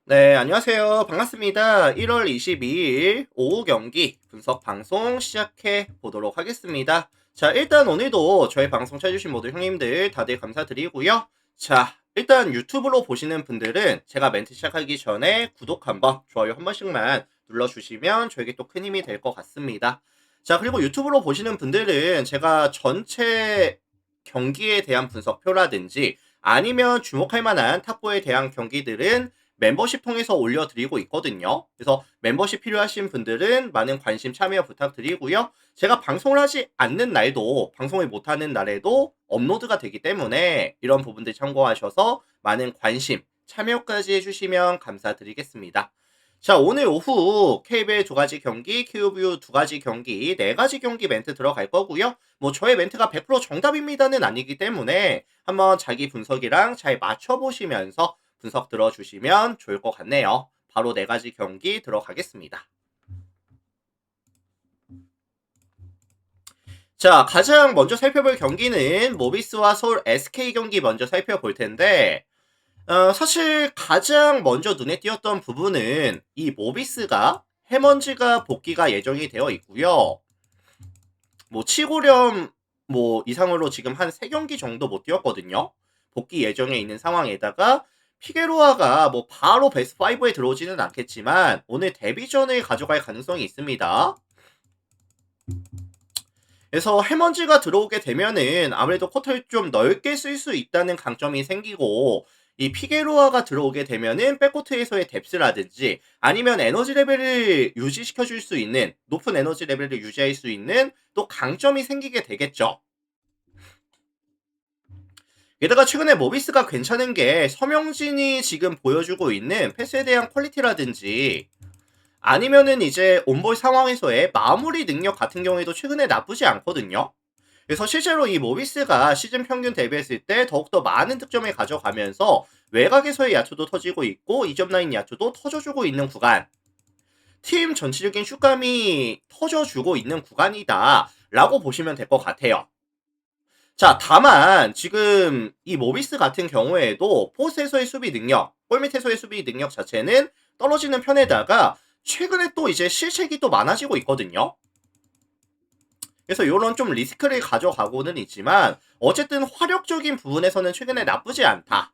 네, 안녕하세요. 반갑습니다. 1월 22일 오후 경기 분석 방송 시작해 보도록 하겠습니다. 자, 일단 오늘도 저희 방송 찾아주신 모든 형님들 다들 감사드리고요. 자, 일단 유튜브로 보시는 분들은 제가 멘트 시작하기 전에 구독 한번, 좋아요 한 번씩만 눌러주시면 저에게 또 큰 힘이 될 것 같습니다. 자, 그리고 유튜브로 보시는 분들은 제가 전체 경기에 대한 분석표라든지 아니면 주목할 만한 탑4에 대한 경기들은 멤버십 통해서 올려드리고 있거든요. 그래서 멤버십 필요하신 분들은 많은 관심 참여 부탁드리고요. 제가 방송을 하지 않는 날도 방송을 못하는 날에도 업로드가 되기 때문에 이런 부분들 참고하셔서 많은 관심 참여까지 해주시면 감사드리겠습니다. 자, 오늘 오후 KBL 두 가지 경기, KOBU 두 가지 경기, 네 가지 경기 멘트 들어갈 거고요. 뭐 저의 멘트가 100% 정답입니다는 아니기 때문에 한번 자기 분석이랑 잘 맞춰보시면서 분석 들어주시면 좋을 것 같네요. 바로 네 가지 경기 들어가겠습니다. 자, 가장 먼저 살펴볼 경기는 모비스와 서울 SK 경기 먼저 살펴볼 텐데, 사실 가장 먼저 눈에 띄었던 부분은 이 모비스가 해먼지가 복귀가 예정이 되어 있고요. 뭐 치고렴 뭐 이상으로 지금 한 3경기 정도 못 뛰었거든요. 복귀 예정에 있는 상황에다가 피게로아가 뭐 바로 베스트 5에 들어오지는 않겠지만 오늘 데뷔전을 가져갈 가능성이 있습니다. 그래서 해먼지가 들어오게 되면은 아무래도 코트를 좀 넓게 쓸 수 있다는 강점이 생기고 이 피게로아가 들어오게 되면은 백코트에서의 뎁스라든지 아니면 에너지 레벨을 유지시켜 줄 수 있는 높은 에너지 레벨을 유지할 수 있는 또 강점이 생기게 되겠죠. 게다가 최근에 모비스가 괜찮은 게 서명진이 지금 보여주고 있는 패스에 대한 퀄리티라든지 아니면은 이제 온볼 상황에서의 마무리 능력 같은 경우에도 최근에 나쁘지 않거든요. 그래서 실제로 이 모비스가 시즌 평균 대비했을 때 더욱더 많은 득점을 가져가면서 외곽에서의 야투도 터지고 있고 이점 라인 야투도 터져주고 있는 구간, 팀 전체적인 슛감이 터져주고 있는 구간이다 라고 보시면 될 것 같아요. 자, 다만 지금 이 모비스 같은 경우에도 포스에서의 수비 능력, 골밑에서의 수비 능력 자체는 떨어지는 편에다가 최근에 또 이제 실책이 또 많아지고 있거든요. 그래서 이런 좀 리스크를 가져가고는 있지만 어쨌든 화력적인 부분에서는 최근에 나쁘지 않다.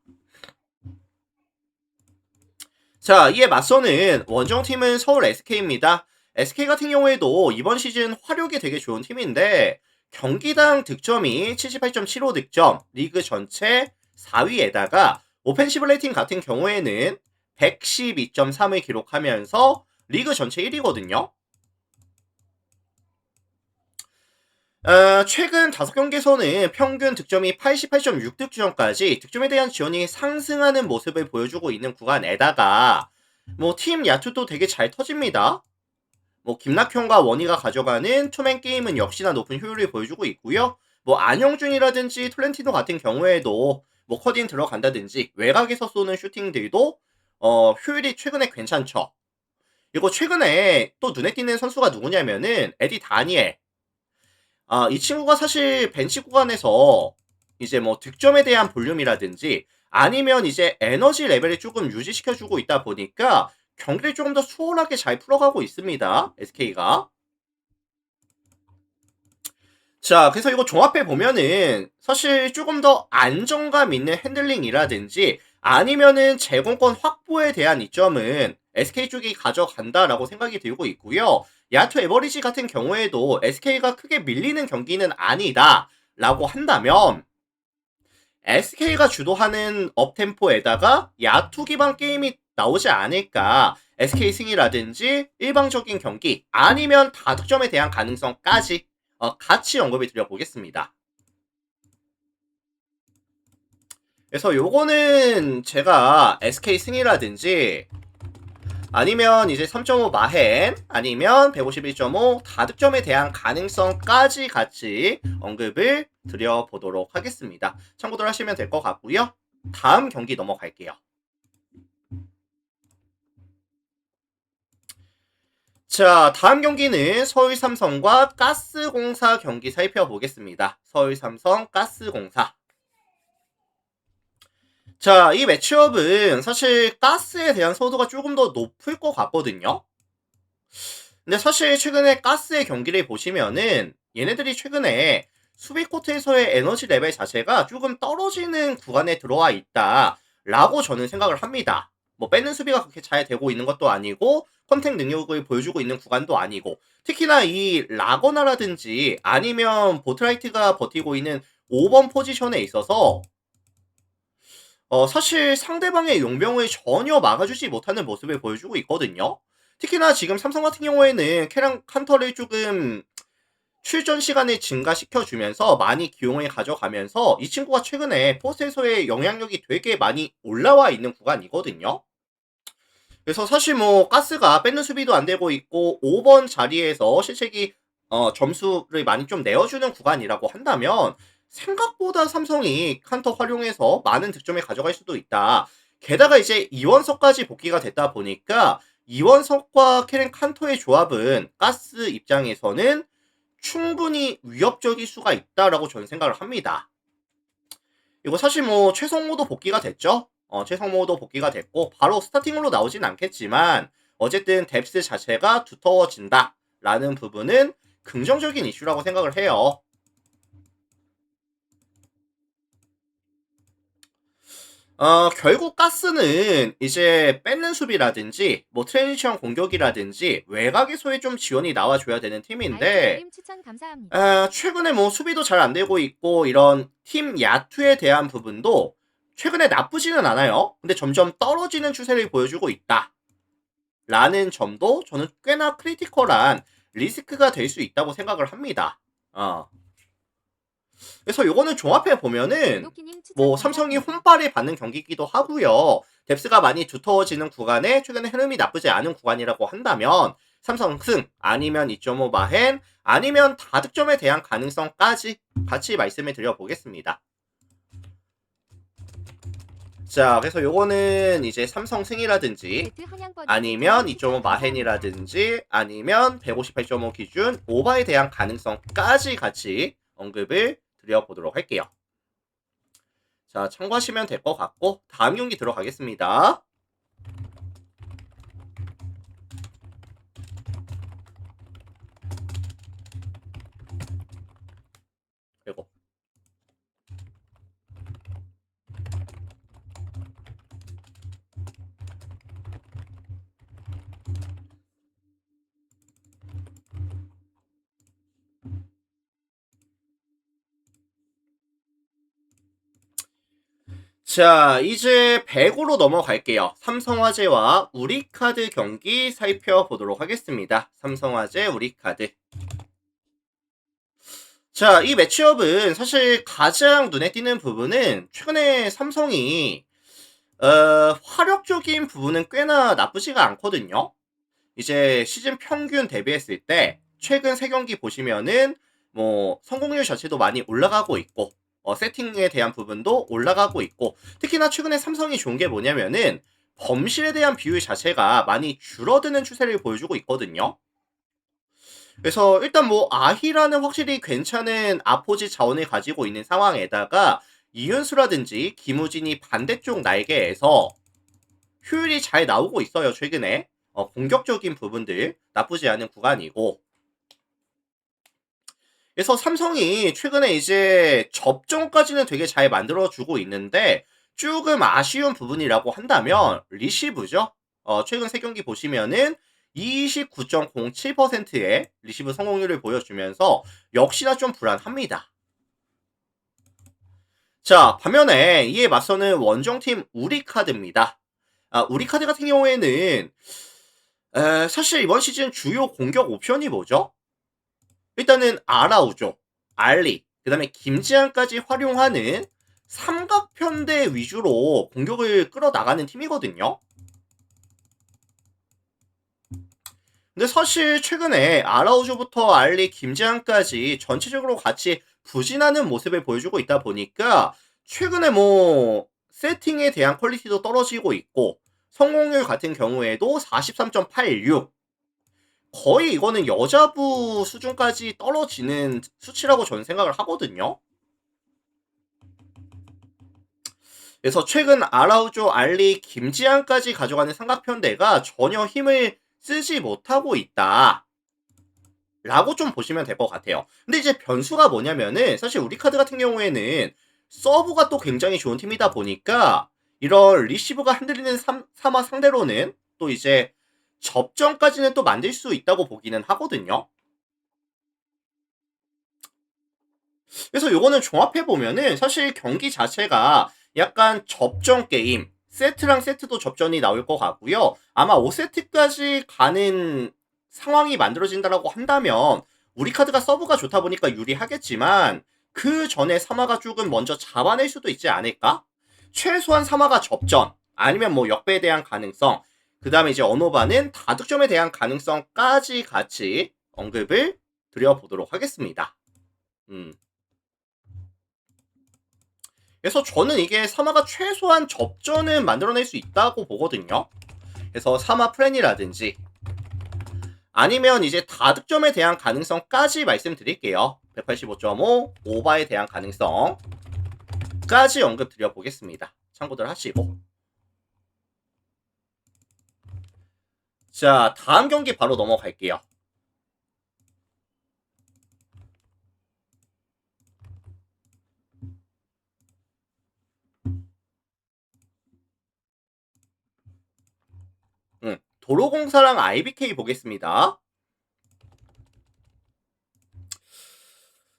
자, 이에 맞서는 원정팀은 서울 SK입니다. SK 같은 경우에도 이번 시즌 화력이 되게 좋은 팀인데 경기당 득점이 78.75 득점, 리그 전체 4위에다가 오펜시브 레이팅 같은 경우에는 112.3을 기록하면서 리그 전체 1위거든요. 최근 5경기에서는 평균 득점이 88.6 득점까지 득점에 대한 지원이 상승하는 모습을 보여주고 있는 구간에다가 뭐 팀 야투도 되게 잘 터집니다. 뭐 김낙현과 원희가 가져가는 투맨 게임은 역시나 높은 효율을 보여주고 있고요. 뭐 안영준이라든지 톨렌티노 같은 경우에도 뭐 커딩 들어간다든지 외곽에서 쏘는 슈팅들도 효율이 최근에 괜찮죠. 그리고 최근에 또 눈에 띄는 선수가 누구냐면은 에디 다니엘. 이 친구가 사실 벤치 구간에서 이제 뭐 득점에 대한 볼륨이라든지 아니면 이제 에너지 레벨을 조금 유지시켜주고 있다 보니까 경기를 조금 더 수월하게 잘 풀어가고 있습니다. SK가. 자, 그래서 이거 종합해 보면은 사실 조금 더 안정감 있는 핸들링이라든지 아니면은 제공권 확보에 대한 이점은 SK 쪽이 가져간다라고 생각이 들고 있고요. 야투 에버리지 같은 경우에도 SK가 크게 밀리는 경기는 아니다라고 한다면 SK가 주도하는 업템포에다가 야투 기반 게임이 나오지 않을까. SK 승이라든지 일방적인 경기 아니면 다득점에 대한 가능성까지 같이 언급을 드려보겠습니다. 그래서 요거는 제가 SK 승이라든지 아니면 이제 3.5 마헨 아니면 151.5 다득점에 대한 가능성까지 같이 언급을 드려보도록 하겠습니다. 참고들 하시면 될 것 같고요. 다음 경기 넘어갈게요. 자, 다음 경기는 서울삼성과 가스공사 경기 살펴보겠습니다. 서울삼성 가스공사. 자, 이 매치업은 사실 가스에 대한 서도가 조금 더 높을 것 같거든요. 근데 사실 최근에 가스의 경기를 보시면은 얘네들이 최근에 수비 코트에서의 에너지 레벨 자체가 조금 떨어지는 구간에 들어와 있다라고 저는 생각을 합니다. 뭐 빼는 수비가 그렇게 잘 되고 있는 것도 아니고 컨택 능력을 보여주고 있는 구간도 아니고 특히나 이 라거나라든지 아니면 보트라이트가 버티고 있는 5번 포지션에 있어서 사실 상대방의 용병을 전혀 막아주지 못하는 모습을 보여주고 있거든요. 특히나 지금 삼성 같은 경우에는 캐랑 칸터를 조금 출전 시간을 증가시켜 주면서 많이 기용을 가져가면서 이 친구가 최근에 포스에서의 영향력이 되게 많이 올라와 있는 구간이거든요. 그래서 사실 뭐 가스가 뺏는 수비도 안 되고 있고 5번 자리에서 실책이 점수를 많이 좀 내어주는 구간이라고 한다면 생각보다 삼성이 칸터 활용해서 많은 득점을 가져갈 수도 있다. 게다가 이제 이원석까지 복귀가 됐다 보니까 이원석과 케렌 칸터의 조합은 가스 입장에서는 충분히 위협적일 수가 있다라고 저는 생각을 합니다. 이거 사실 뭐 최성모도 복귀가 됐죠. 최성모도 복귀가 됐고 바로 스타팅으로 나오진 않겠지만 어쨌든 뎁스 자체가 두터워진다라는 부분은 긍정적인 이슈라고 생각을 해요. 결국 가스는 이제 뺏는 수비라든지 뭐 트랜지션 공격이라든지 외곽에서의 좀 지원이 나와줘야 되는 팀인데 아이티님 추천 감사합니다. 최근에 뭐 수비도 잘 안 되고 있고 이런 팀 야투에 대한 부분도 최근에 나쁘지는 않아요. 근데 점점 떨어지는 추세를 보여주고 있다. 라는 점도 저는 꽤나 크리티컬한 리스크가 될 수 있다고 생각을 합니다. 그래서 요거는 종합해 보면은 도도키님 추천 뭐 삼성이 감사합니다. 혼발을 받는 경기이기도 하고요. 뎁스가 많이 두터워지는 구간에 최근에 흐름이 나쁘지 않은 구간이라고 한다면 삼성 승 아니면 2.5 마헨 아니면 다득점에 대한 가능성까지 같이 말씀을 드려보겠습니다. 자, 그래서 요거는 이제 삼성 승이라든지 세트 한양버디 아니면 대표님 2.5 추천 감사합니다. 마헨이라든지 아니면 158.5 기준 오바에 대한 가능성까지 같이 언급을 드려보도록 할게요. 자, 참고하시면 될 것 같고 다음 경기 들어가겠습니다. 그리고 자, 이제 배구로 넘어갈게요. 삼성화재와 우리카드 경기 살펴보도록 하겠습니다. 삼성화재, 우리카드. 자, 이 매치업은 사실 가장 눈에 띄는 부분은 최근에 삼성이 화력적인 부분은 꽤나 나쁘지가 않거든요. 이제 시즌 평균 대비했을 때 최근 3경기 보시면은 뭐 성공률 자체도 많이 올라가고 있고 세팅에 대한 부분도 올라가고 있고 특히나 최근에 삼성이 좋은 게 뭐냐면은 범실에 대한 비율 자체가 많이 줄어드는 추세를 보여주고 있거든요. 그래서 일단 뭐 아히라는 확실히 괜찮은 아포지 자원을 가지고 있는 상황에다가 이윤수라든지 김우진이 반대쪽 날개에서 효율이 잘 나오고 있어요, 최근에. 공격적인 부분들 나쁘지 않은 구간이고. 그래서 삼성이 최근에 이제 접종까지는 되게 잘 만들어주고 있는데 조금 아쉬운 부분이라고 한다면 리시브죠. 최근 3경기 보시면은 29.07%의 리시브 성공률을 보여주면서 역시나 좀 불안합니다. 자, 반면에 이에 맞서는 원정팀 우리카드입니다. 우리카드 같은 경우에는 사실 이번 시즌 주요 공격 옵션이 뭐죠? 일단은 아라우조, 알리, 그 다음에 김지한까지 활용하는 삼각편대 위주로 공격을 끌어나가는 팀이거든요. 근데 사실 최근에 아라우조부터 알리, 김지한까지 전체적으로 같이 부진하는 모습을 보여주고 있다 보니까 최근에 뭐 세팅에 대한 퀄리티도 떨어지고 있고 성공률 같은 경우에도 43.86 거의 이거는 여자부 수준까지 떨어지는 수치라고 저는 생각을 하거든요. 그래서 최근 아라우조, 알리, 김지한까지 가져가는 삼각편대가 전혀 힘을 쓰지 못하고 있다. 라고 좀 보시면 될 것 같아요. 근데 이제 변수가 뭐냐면은 사실 우리 카드 같은 경우에는 서브가 또 굉장히 좋은 팀이다 보니까 이런 리시브가 흔들리는 사마 상대로는 또 이제 접전까지는 또 만들 수 있다고 보기는 하거든요. 그래서 요거는 종합해보면은 사실 경기 자체가 약간 접전 게임, 세트랑 세트도 접전이 나올 것 같고요. 아마 5세트까지 가는 상황이 만들어진다라고 한다면 우리 카드가 서브가 좋다 보니까 유리하겠지만 그 전에 사마가 조금 먼저 잡아낼 수도 있지 않을까? 최소한 사마가 접전, 아니면 뭐 역배에 대한 가능성, 그 다음에 이제 언어바는 다득점에 대한 가능성까지 같이 언급을 드려보도록 하겠습니다. 그래서 저는 이게 사마가 최소한 접전은 만들어낼 수 있다고 보거든요. 그래서 사마 프렌이라든지 아니면 이제 다득점에 대한 가능성까지 말씀드릴게요. 185.5 오바에 대한 가능성까지 언급 드려보겠습니다. 참고들 하시고. 자, 다음 경기 바로 넘어갈게요. 도로공사랑 IBK 보겠습니다.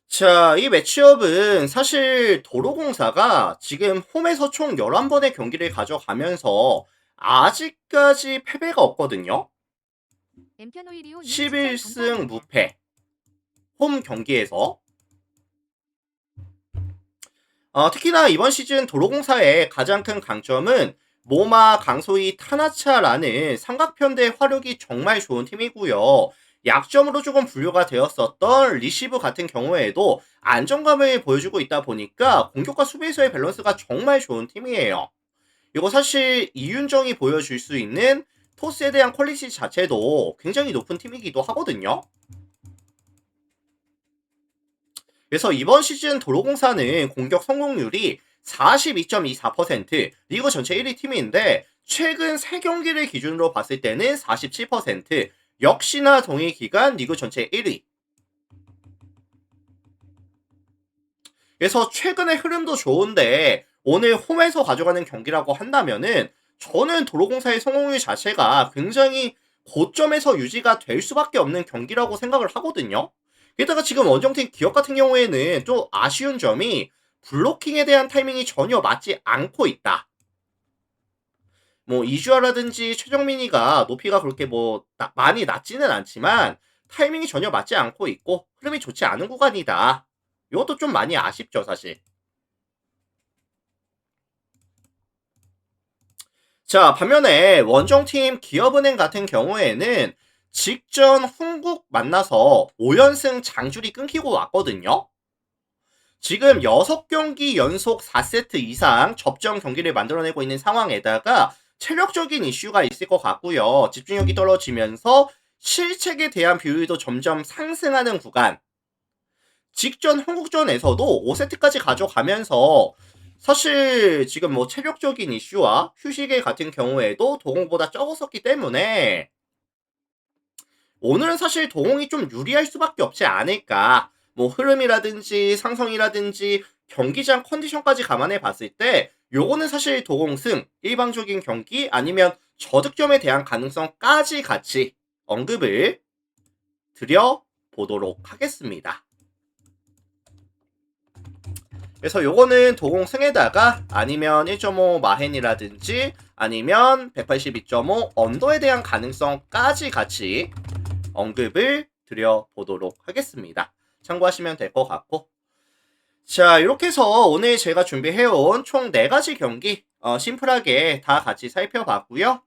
자, 이 매치업은 사실 도로공사가 지금 홈에서 총 11번의 경기를 가져가면서 아직까지 패배가 없거든요. 11승 무패. 홈 경기에서. 특히나 이번 시즌 도로공사의 가장 큰 강점은 모마, 강소희, 타나차라는 삼각편대 화력이 정말 좋은 팀이고요. 약점으로 조금 분류가 되었었던 리시브 같은 경우에도 안정감을 보여주고 있다 보니까 공격과 수비에서의 밸런스가 정말 좋은 팀이에요. 이거 사실 이윤정이 보여줄 수 있는 토스에 대한 퀄리티 자체도 굉장히 높은 팀이기도 하거든요. 그래서 이번 시즌 도로공사는 공격 성공률이 42.24%, 리그 전체 1위 팀인데 최근 3경기를 기준으로 봤을 때는 47%, 역시나 동일 기간 리그 전체 1위. 그래서 최근의 흐름도 좋은데 오늘 홈에서 가져가는 경기라고 한다면은 저는 도로공사의 성공률 자체가 굉장히 고점에서 유지가 될 수밖에 없는 경기라고 생각을 하거든요. 게다가 지금 원정팀 기업 같은 경우에는 또 아쉬운 점이 블로킹에 대한 타이밍이 전혀 맞지 않고 있다. 뭐 이주아라든지 최정민이가 높이가 그렇게 뭐 많이 낮지는 않지만 타이밍이 전혀 맞지 않고 있고 흐름이 좋지 않은 구간이다. 이것도 좀 많이 아쉽죠, 사실. 자, 반면에 원정팀 기업은행 같은 경우에는 직전 흥국 만나서 5연승 장줄이 끊기고 왔거든요. 지금 6경기 연속 4세트 이상 접전 경기를 만들어내고 있는 상황에다가 체력적인 이슈가 있을 것 같고요. 집중력이 떨어지면서 실책에 대한 비율도 점점 상승하는 구간. 직전 한국전에서도 5세트까지 가져가면서 사실 지금 뭐 체력적인 이슈와 휴식일 같은 경우에도 도공보다 적었었기 때문에 오늘은 사실 도공이 좀 유리할 수밖에 없지 않을까. 뭐 흐름이라든지 상성이라든지 경기장 컨디션까지 감안해 봤을 때 요거는 사실 도공승, 일방적인 경기 아니면 저득점에 대한 가능성까지 같이 언급을 드려보도록 하겠습니다. 그래서 요거는 도공승에다가 아니면 1.5 마헨이라든지 아니면 182.5 언더에 대한 가능성까지 같이 언급을 드려보도록 하겠습니다. 참고하시면 될 것 같고, 자, 이렇게 해서 오늘 제가 준비해온 총 4가지 경기 심플하게 다 같이 살펴봤고요.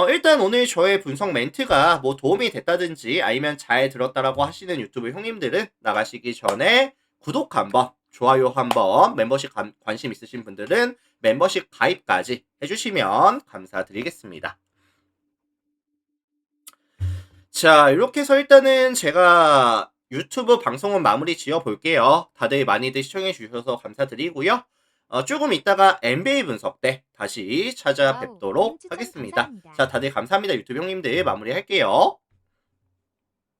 일단 오늘 저의 분석 멘트가 뭐 도움이 됐다든지 아니면 잘 들었다라고 하시는 유튜브 형님들은 나가시기 전에 구독 한번, 좋아요 한번, 멤버십 관심 있으신 분들은 멤버십 가입까지 해주시면 감사드리겠습니다. 자, 이렇게 해서 일단은 제가 유튜브 방송은 마무리 지어 볼게요. 다들 많이들 시청해 주셔서 감사드리고요. 조금 있다가 NBA 분석 때 다시 찾아뵙도록 와우, 추천 하겠습니다. 감사합니다. 자, 다들 감사합니다. 유튜브 형님들 마무리할게요.